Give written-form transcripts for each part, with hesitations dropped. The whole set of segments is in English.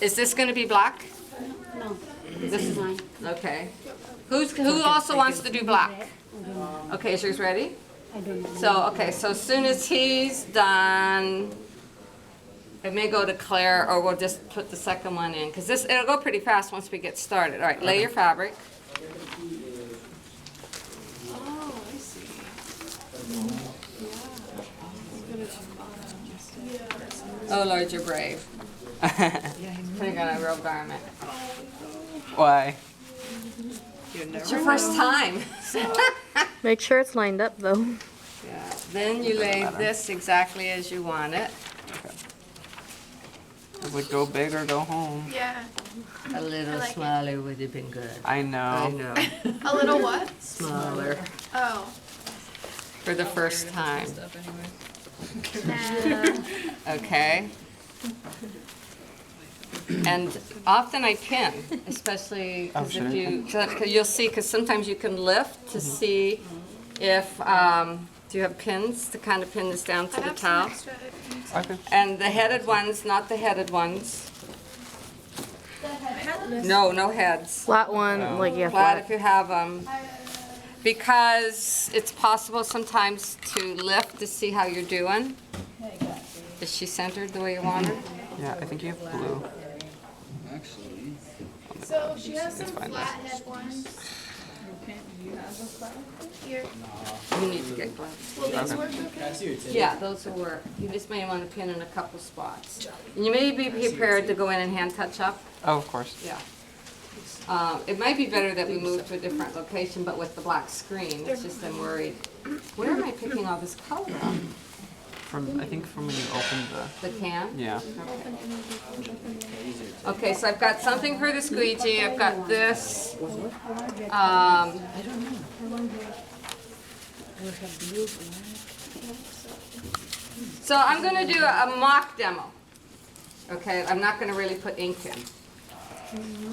Is this going to be black? No, This is mine. okay. Who also wants to do black? Okay, is yours ready? I don't know. So, okay, so as soon as he's done, it may go to Claire, or we'll just put the second one in, because it'll go pretty fast once we get started. All right, lay your fabric. Oh, I see. Oh, Lord, you're brave. Putting on a real garment. Why? It's your first time. Make sure it's lined up though. Yeah. Then you lay this exactly as you want it. It would go big or go home. Yeah. A little like it. smaller would have been good. I know. I know. A little what? Smaller Oh. for the first time. Nah. Okay. And often I pin, especially Oh, because should I cause you'll see, because sometimes you can lift to see if, do you have pins to kind of pin this down to I the have some towel? extra pins. Okay. And the headed ones, not the headed ones. No, no heads. Flat one, like yeah, Flat flat. if you have them. Because it's possible sometimes to lift to see how you're doing. Is she centered the way you want her? Yeah, I think you have blue. So she has some fine. flathead ones. Here. You need to get gloves. Will these work okay? Yeah, those will work. You just may want to pin in a couple spots. And you may be prepared to go in and hand touch up. Oh, of course. Yeah. It might be better that we move to a different location, but with the black screen, it's just I'm worried. Where am I picking all this color from? From, I think from when you opened the. The can? Yeah. Okay, so I've got something for the squeegee. I've got this. So I'm going to do a mock demo. Okay, I'm not going to really put ink in.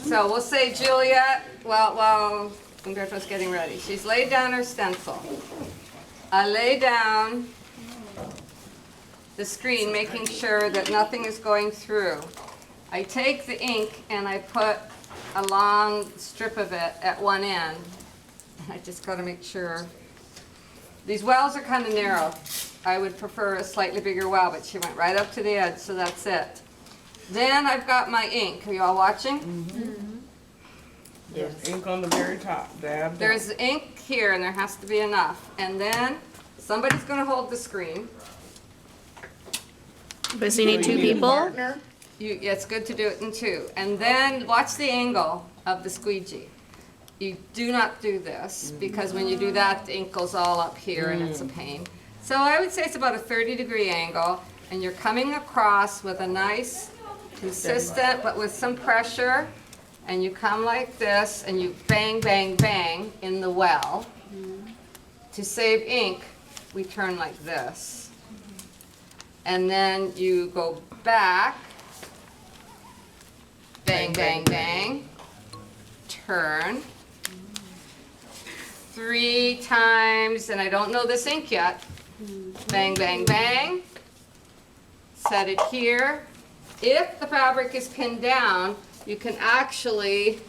So we'll say Juliet, while Umberto's getting ready, she's laid down her stencil. I lay down the screen, making sure that nothing is going through. I take the ink and I put a long strip of it at one end. I just got to make sure. These wells are kind of narrow. I would prefer a slightly bigger well, but she went right up to the edge, so that's it. Then I've got my ink. Are you all watching? Mm-hmm. There's ink on the very top. Dab. There's ink here, and there has to be enough. And then somebody's going to hold the screen. But so you need two people? It's good to do it in two. And then watch the angle of the squeegee. You do not do this, because when you do that, the ink goes all up here and it's a pain. So I would say it's about a 30-degree angle, and you're coming across with a nice, consistent, but with some pressure, and you come like this, and you bang, bang, bang in the well. To save ink, we turn like this. And then you go back, bang, bang, bang, turn 3 times, and I don't know this ink yet. Bang, bang, bang. Set it here. If the fabric is pinned down, you can actually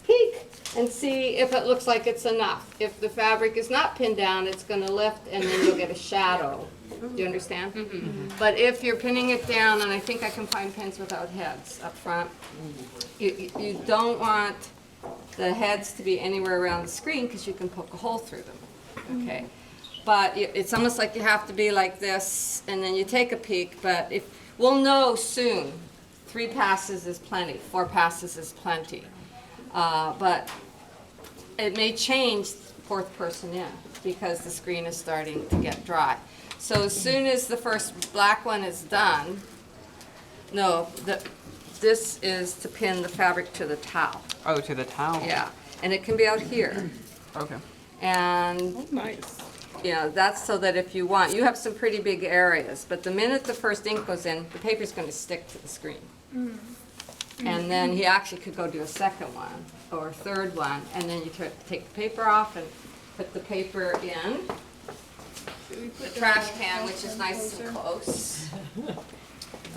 peek and see if it looks like it's enough. If the fabric is not pinned down, it's going to lift, and then you'll get a shadow. Do you understand? But if you're pinning it down, and I think I can find pins without heads up front, you don't want the heads to be anywhere around the screen, because you can poke a hole through them. Okay. But it's almost like you have to be like this, and then you take a peek. But we'll know soon. 3 passes is plenty. 4 passes is plenty. But it may change 4th person in, because the screen is starting to get dry. So as soon as the first black one is done, this is to pin the fabric to the towel. Oh, to the towel. Yeah, and it can be out here. Okay. And Nice. that's so that if you want, you have some pretty big areas, but the minute the first ink goes in, the paper's going to stick to the screen. And then he actually could go do a second one or a third one, and then you take the paper off and put the paper in the trash can, which is nice and close.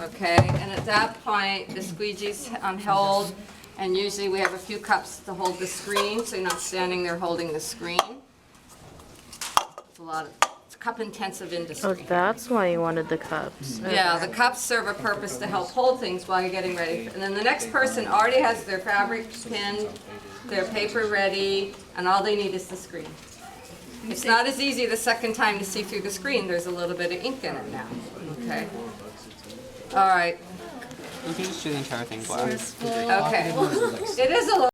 Okay, and at that point, the squeegee's on hold, and usually we have a few cups to hold the screen, so you're not standing there holding the screen. It's a cup-intensive Oh, industry. that's why you wanted the cups. Yeah, the cups serve a purpose to help hold things while you're getting ready. And then the next person already has their fabric pinned, their paper ready, and all they need is the screen. It's not as easy the second time to see through the screen. There's a little bit of ink in it now. Okay. All right. You can just do the entire thing black. Okay. It is a little.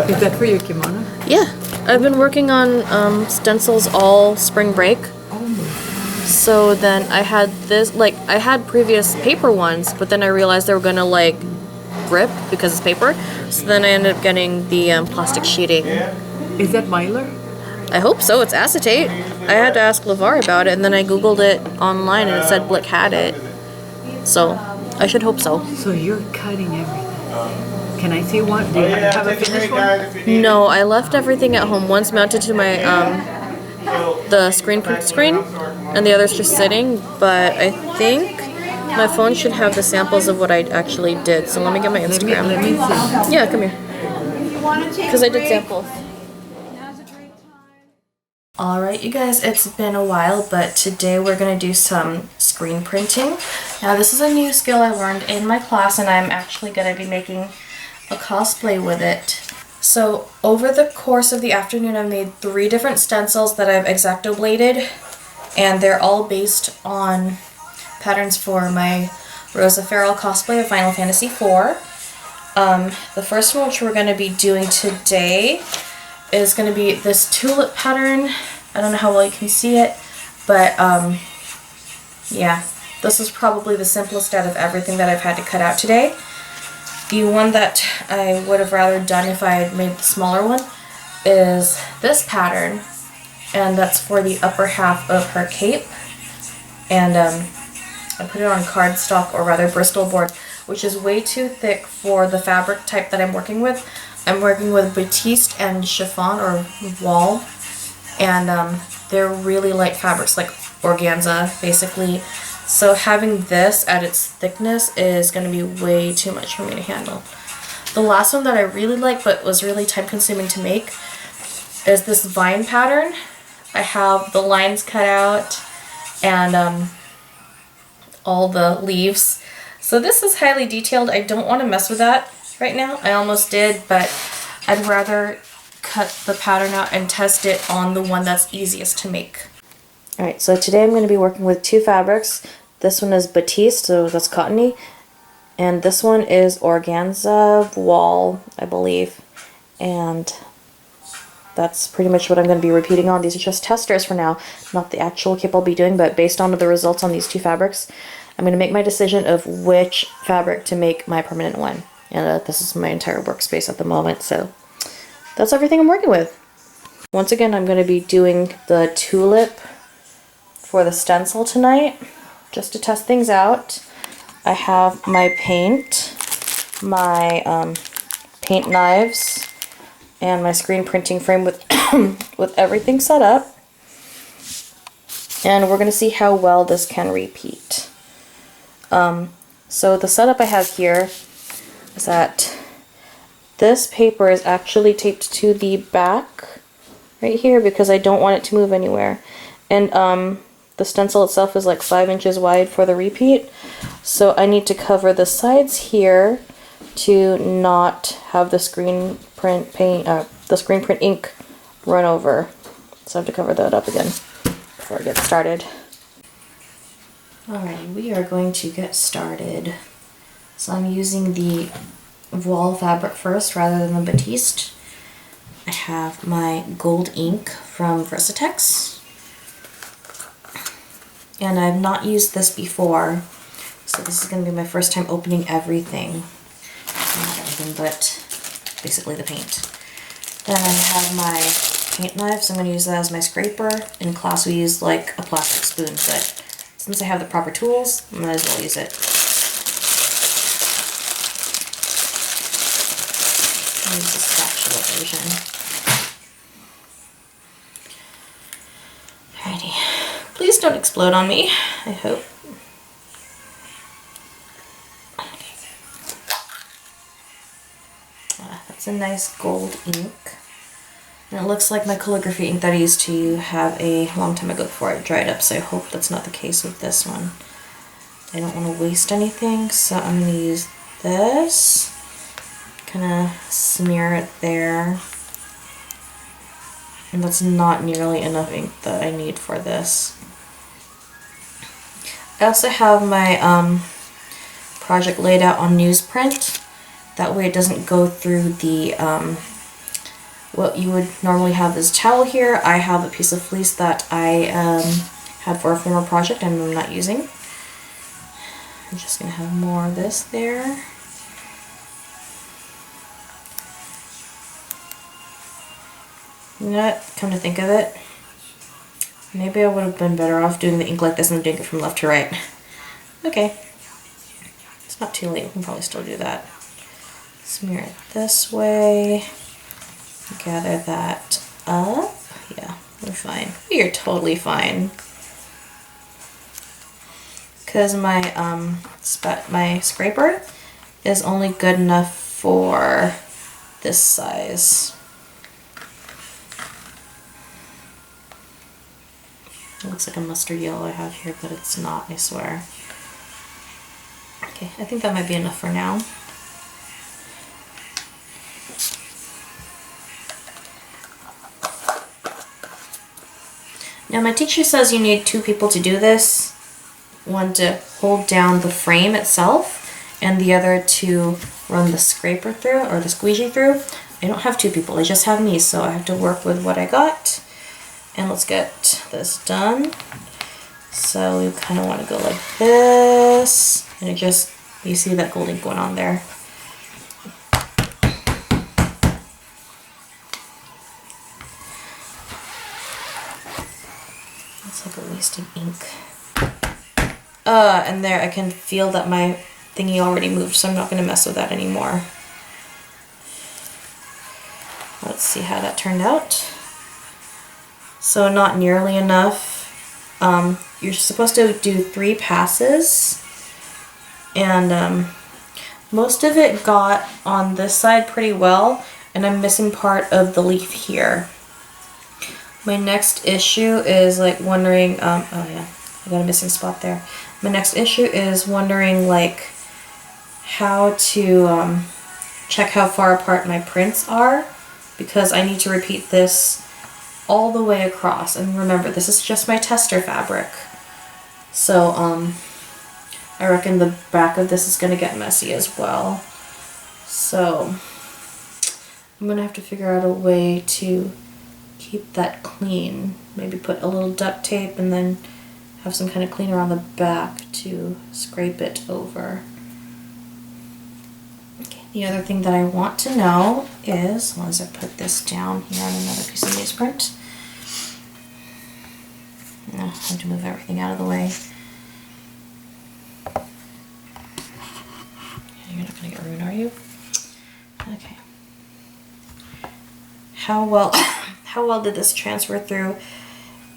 Is that for your kimono? Yeah, I've been working on stencils all spring break. So then I had this, like, I had previous paper ones, but then I realized they were gonna, like, rip because it's paper. So then I ended up getting the plastic sheeting. Is that Mylar? I hope so, it's acetate. I had to ask LeVar about it, and then I googled it online and it said Blick had it. So I should hope so. So you're cutting everything. Can I see one? Do you have a finished one? No, I left everything at home. One's mounted to my the screen print screen, and the other's just sitting. But I think my phone should have the samples of what I actually did. So let me get my Instagram. Let me see. Yeah, come here. Because I did samples. Alright, you guys, it's been a while, but today we're going to do some screen printing. Now, this is a new skill I learned in my class, and I'm actually going to be making a cosplay with it. So, over the course of the afternoon, I've made 3 different stencils that I've X-Acto bladed, and they're all based on patterns for my Rosa Farrell cosplay of Final Fantasy IV. The first one, which we're going to be doing today, is going to be this Tulip Pattern. I don't know how well you can see it, but yeah, this is probably the simplest out of everything that I've had to cut out today. The one that I would have rather done if I had made the smaller one is this pattern, and that's for the upper half of her cape. And I put it on cardstock, or rather Bristol board, which is way too thick for the fabric type that I'm working with. I'm working with Batiste and chiffon, or wool, and they're really light fabrics, like organza, basically. So having this at its thickness is going to be way too much for me to handle. The last one that I really like, but was really time consuming to make, is this vine pattern. I have the lines cut out and all the leaves. So this is highly detailed. I don't want to mess with that right now. I almost did, but I'd rather cut the pattern out and test it on the one that's easiest to make. Alright, so today I'm going to be working with 2 fabrics. This one is Batiste, so that's cottony, and this one is organza wool, I believe, and that's pretty much what I'm going to be repeating on. These are just testers for now, not the actual cape I'll be doing, but based on the results on these 2 fabrics, I'm going to make my decision of which fabric to make my permanent one. And this is my entire workspace at the moment, so that's everything I'm working with. Once again, I'm going to be doing the tulip for the stencil tonight, just to test things out. I have my paint, my paint knives, and my screen printing frame with with everything set up. And we're going to see how well this can repeat. So the setup I have here is that this paper is actually taped to the back right here because I don't want it to move anywhere. And the stencil itself is like 5 inches wide for the repeat, so I need to cover the sides here to not have the screen print ink run over. So I have to cover that up again before I get started. Alright, we are going to get started. So I'm using the voile fabric first rather than the Batiste. I have my gold ink from Versatex. And I've not used this before, so this is going to be my first time opening everything. Not everything, but basically the paint. Then I have my paint knife, so I'm going to use that as my scraper. In class we use like a plastic spoon, but since I have the proper tools, I might as well use it. I'll use the spatula version. Alrighty. Please don't explode on me, I hope. Okay. That's a nice gold ink. And it looks like my calligraphy ink that I used to have a long time ago before it dried up, so I hope that's not the case with this one. I don't want to waste anything, so I'm going to use this. Kind of smear it there. And that's not nearly enough ink that I need for this. I also have my project laid out on newsprint. That way it doesn't go through the, what you would normally have is towel here. I have a piece of fleece that I had for a former project and I'm not using. I'm just going to have more of this there. You know what? Come to think of it, maybe I would have been better off doing the ink like this and doing it from left to right. Okay. not too late, we can probably still do that. Smear it this way. Gather that up. Yeah, we're fine. We are totally fine. Because my my scraper is only good enough for this size. It looks like a mustard yellow I have here, but it's not, I swear. Okay, I think that might be enough for now. Now my teacher says you need 2 people to do this. One to hold down the frame itself and the other to run the scraper through or the squeegee through. I don't have 2 people, I just have me, so I have to work with what I got. And let's get this done. So we kind of want to go like this, and it just, you see that gold ink going on there. It's like a waste of ink. And there, I can feel that my thingy already moved, so I'm not going to mess with that anymore. Let's see how that turned out. So not nearly enough. You're supposed to do 3 passes, and most of it got on this side pretty well, and I'm missing part of the leaf here. My next issue is like wondering, oh yeah, I got a missing spot there. My next issue is wondering like how to check how far apart my prints are, because I need to repeat this all the way across. And remember, this is just my tester fabric. So I reckon the back of this is going to get messy as well. So I'm going to have to figure out a way to keep that clean. Maybe put a little duct tape and then have some kind of cleaner on the back to scrape it over. Okay, the other thing that I want to know is, as long as I put this down here on another piece of newsprint. I have to move everything out of the way. You're not going to get ruined, are you? Okay. How well did this transfer through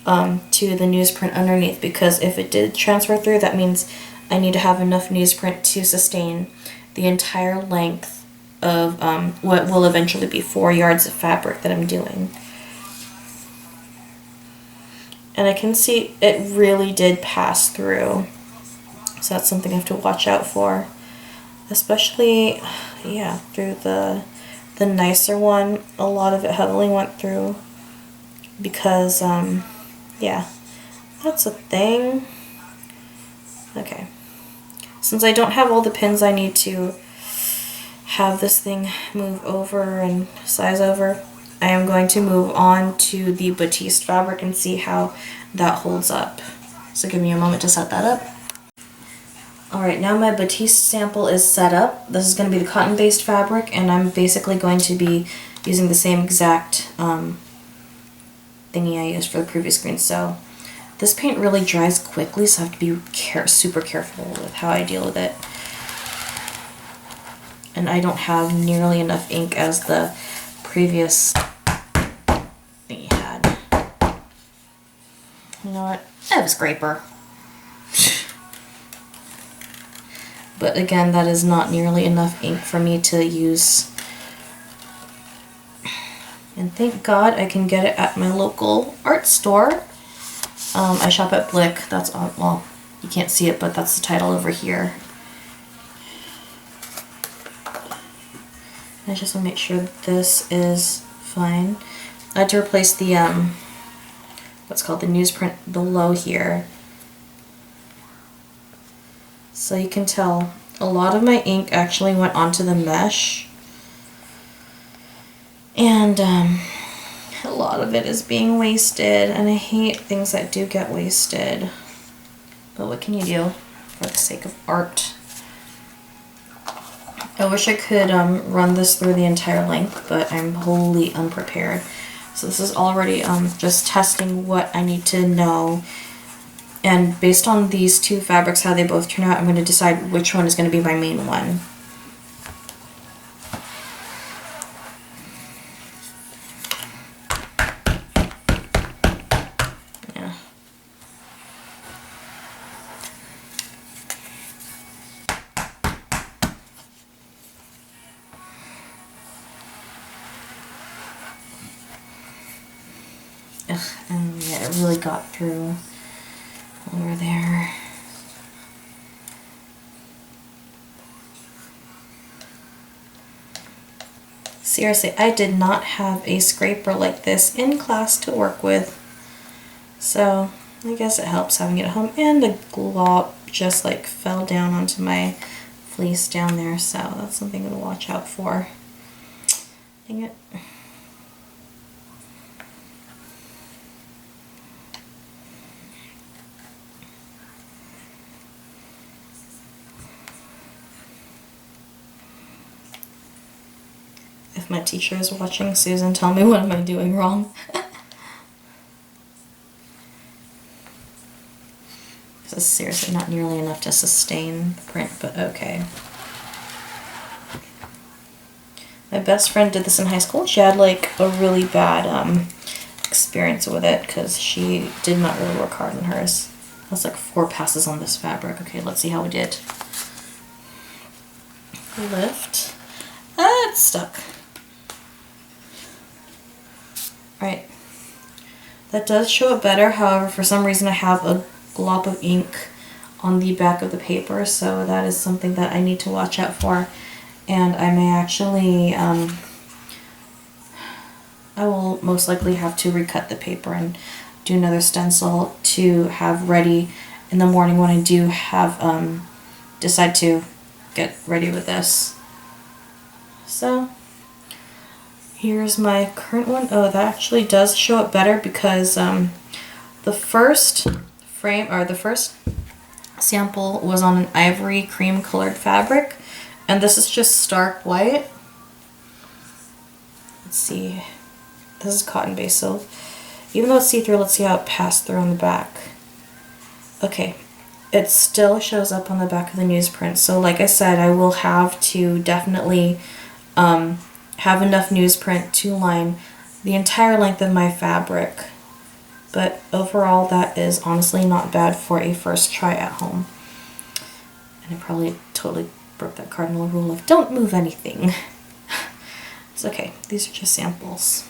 to the newsprint underneath? Because if it did transfer through, that means I need to have enough newsprint to sustain the entire length of what will eventually be 4 yards of fabric that I'm doing. And I can see it really did pass through. So that's something I have to watch out for. Especially, yeah, through the nicer one, a lot of it heavily went through. Because, yeah, that's a thing. Okay. Since I don't have all the pins I need to have this thing move over and size over, I am going to move on to the Batiste fabric and see how that holds up. So give me a moment to set that up. Alright, now my Batiste sample is set up. This is going to be the cotton-based fabric, and I'm basically going to be using the same exact thingy I used for the previous screen. So this paint really dries quickly, so I have to be super careful with how I deal with it. And I don't have nearly enough ink as the previous thingy had. You know what? I have a scraper. But again, that is not nearly enough ink for me to use. And thank God I can get it at my local art store. I shop at Blick. That's on, well, you can't see it, but that's the title over here. I just want to make sure that this is fine. I had to replace the what's called the newsprint below here. So you can tell a lot of my ink actually went onto the mesh, and a lot of it is being wasted, and I hate things that do get wasted. But what can you do for the sake of art? I wish I could run this through the entire length, but I'm wholly unprepared. So this is already just testing what I need to know And based on these two fabrics, how they both turn out, I'm going to decide which one is going to be my main one. Yeah. Ugh, and yeah, it really got through over there. Seriously, I did not have a scraper like this in class to work with, so I guess it helps having it at home. And the glop just like fell down onto my fleece down there, so that's something to watch out for. Dang it. If my teacher is watching, Susan, tell me what am I doing wrong. This is seriously not nearly enough to sustain the print, but okay. My best friend did this in high school. She had like a really bad experience with it because she did not really work hard on hers. That's like 4 passes on this fabric. Okay, let's see how we did. Lift. Ah, it's stuck. Right. That does show it better, however, for some reason I have a glop of ink on the back of the paper, so that is something that I need to watch out for. And I may actually, I will most likely have to recut the paper and do another stencil to have ready in the morning when I do have, decide to get ready with this. So here's my current one. Oh, that actually does show it better because the first frame, or the first sample, was on an ivory cream colored fabric, and this is just stark white. Let's see, this is cotton base, so even though it's see-through, let's see how it passed through on the back. Okay, it still shows up on the back of the newsprint, so like I said, I will have to definitely have enough newsprint to line the entire length of my fabric. But overall, that is honestly not bad for a first try at home. And I probably totally broke that cardinal rule of don't move anything. It's okay, these are just samples.